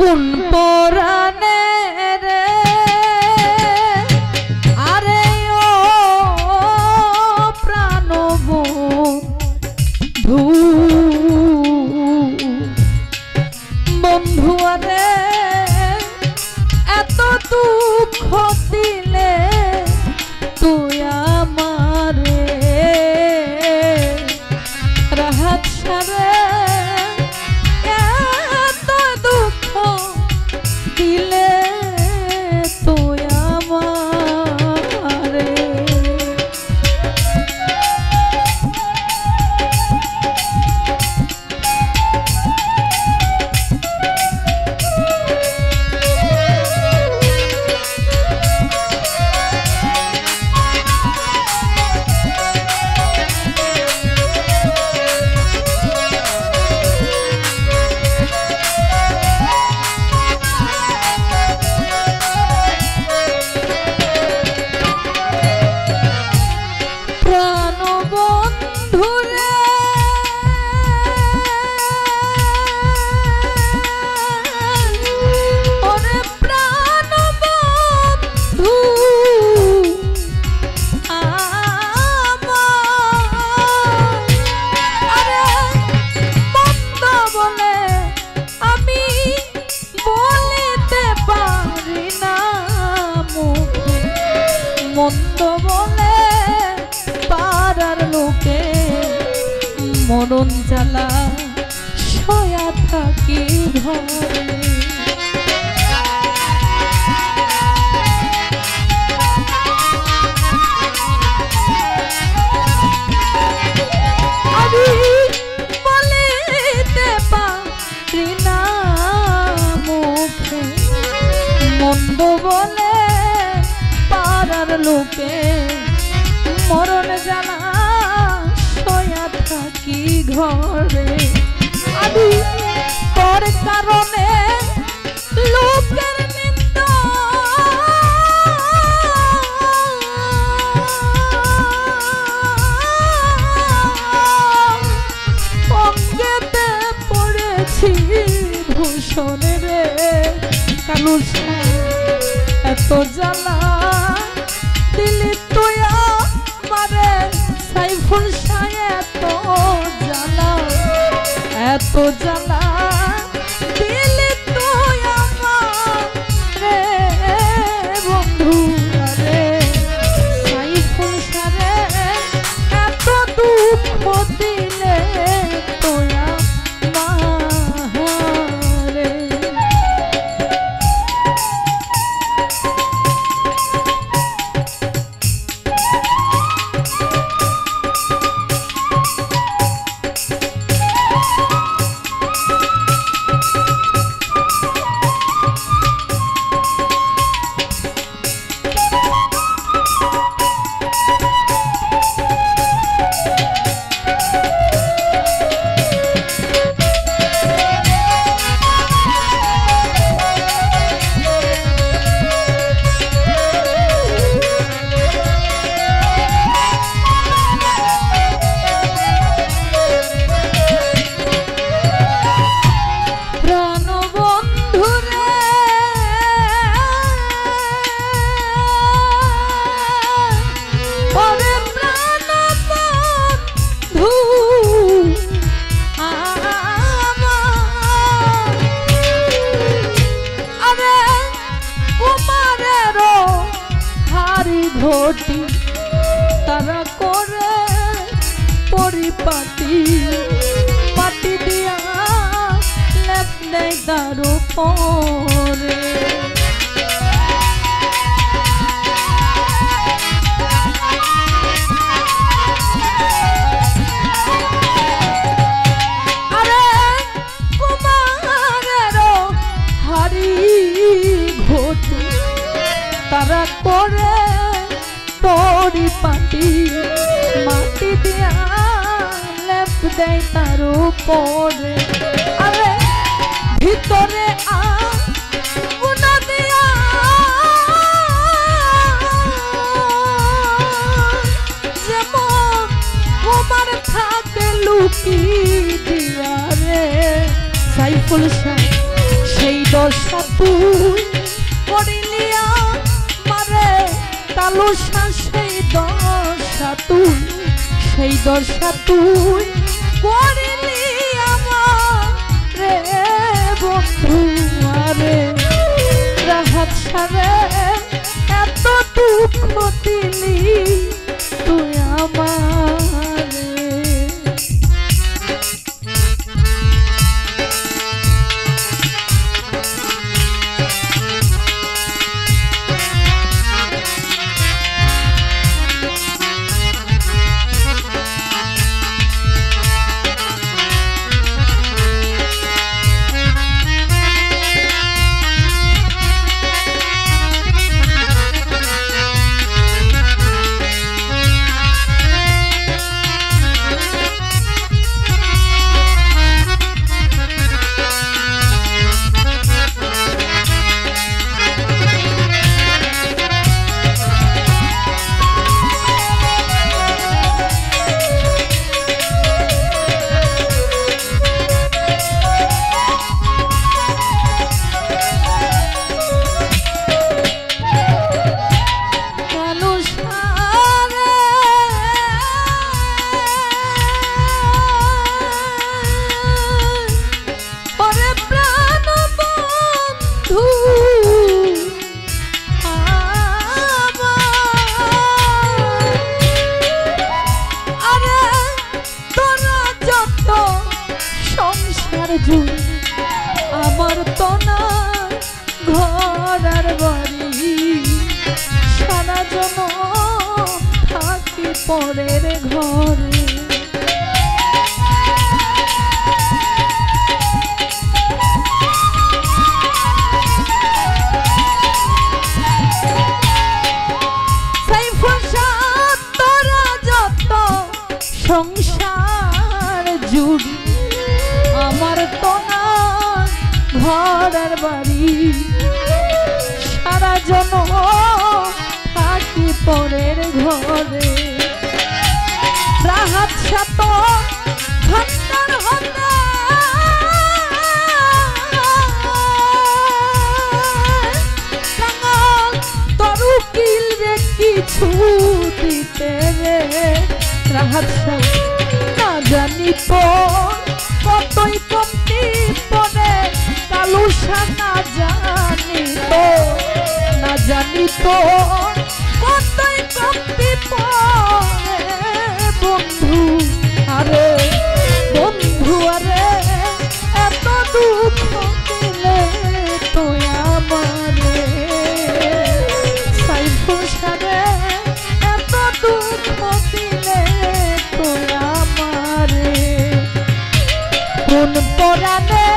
কোন পরাণে রে আরে ও প্রাণবন্ধু বন্ধু আরে এত দুঃখ দিলে তুই আমারে রাহাত সারে এত দুঃখ দিলে তুই আমারে মন্দ বলে পাড়ার লোকে মরণ জ্বালা সয়া থাকি ঘরে আমি বলিতে পারি না মুখে মন্দ বলে পাড়ার লোকে মরণ জ্বালা সয়া থাকি ঘরে আমি তোর কারণে লোকের নিন্দা অঙ্গেতে পড়েছি ভূষণে রে কালু এত জ্বালা দিলি তুই আমারে সাইফুল শাহ এত জ্বালা দিলি তুই আমারে বন্ধু রে সাইফুল শাহ এত দুঃখ দিলে তুই আমারে ঘটি তারা করে পরিপাটি পাটি দিয়া লেপ দেয় তার উপরে আরে কুমারেরও হাড়ি ঘটি তারা করে পরিপাটি মাটি দিয়া লেপ দেয় তার উপরে আরে ভিতরে আগুনা দিয়া যেমন তোমার থাকে লুকি দিয়া রে সাইফুল শাহ সেই দশা তুই করিলিয়া মারে তালুসা সেই দশা তুই সেই দশা তুই করিলি আমারে বন্ধু আরে রাহাত সারে এত দুঃখ দিলি তুই আমারে আমার তো না ঘর আর বাড়ি সারা জন থাকি পরের ঘরে তোরা যত সংসার জুড়ি আমার তো না ঘর আর বাড়ি সারা জন থাকি পরের ঘরে রাহাত সাত ঘন্টার হতে তরু কিল রে কিছু দিতে রে রাহাত সাত না জানি তো কতই কমতি পরে কালুসা না জানি তো কতই কমতি পরে বন্ধু আরে এত দুঃখ দিলে তুই আমারে সাইফুল সারে এত দুঃখ দিলে তুই আমারে কোন পরাণে